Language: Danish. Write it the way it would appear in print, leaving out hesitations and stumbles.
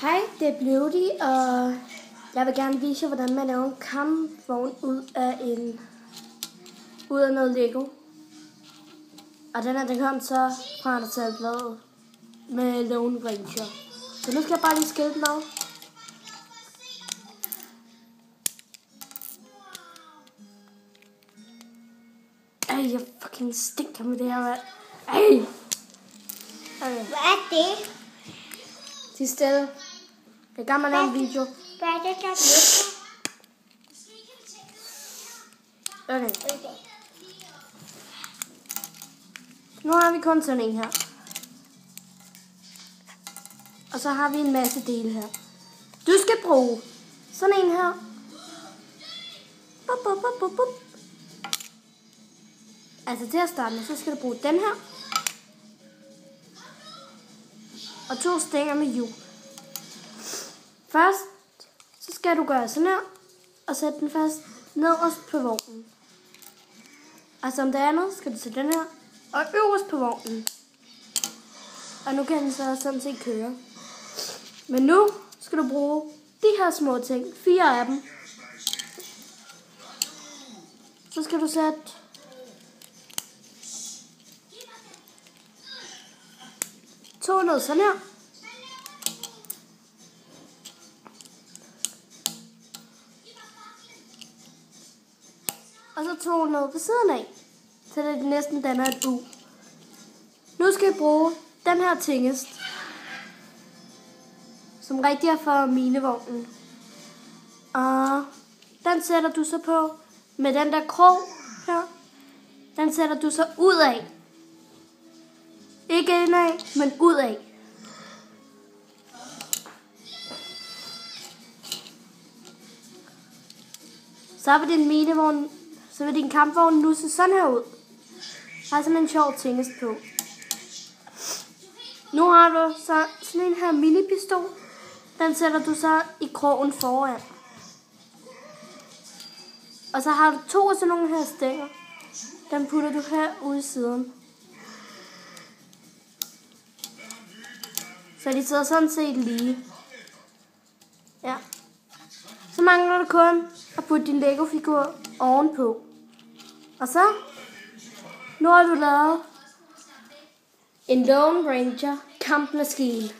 Hej, det er Beauty, og jeg vil gerne vise jer, hvordan man laver en kampvogn ud af noget Lego. Og den kom så fra der taget bladet med Lone Ranger. Så nu skal jeg bare lige skille den af. Ej, jeg fucking stinker med det her, mand. Ej! Okay. Hvad er det? Til stille. Jeg er gammel lave en video. Hvad er det, der lugter? Okay. Nu har vi kun sådan en her. Og så har vi en masse dele her. Du skal bruge sådan en her. Bup, bup, bup, bup, bup. Altså til at starte med, så skal du bruge den her. Og 2 stænger med hjul. Først, så skal du gøre sådan her. Og sætte den fast nederst på vognen. Og som det andet, skal du sætte den her. Og øverst på vognen. Og nu kan den så sådan set køre. Men nu skal du bruge de her små ting. 4 af dem. Så skal du sætte to ned sådan her. Og så 2 ned på siden af. Så det næsten danner et U. Nu skal jeg bruge den her tingest. Som rigtig er for minevognen. Og den sætter du så på med den der krog her. Den sætter du så ud af. Ikke indad, men ud af. Så vil din minevogn, så vil din kampvogn nu se sådan her ud. Der er sådan en sjov tingest på. Nu har du så sådan en her minipistol. Den sætter du så i krogen foran. Og så har du 2 af sådan nogle her stænger. Den putter du her ude i siden. Så de sidder sådan set lige. Ja. Så mangler du kun at putte din Lego-figur ovenpå. Og så, nu har du lavet en Lone Ranger kampmaskine.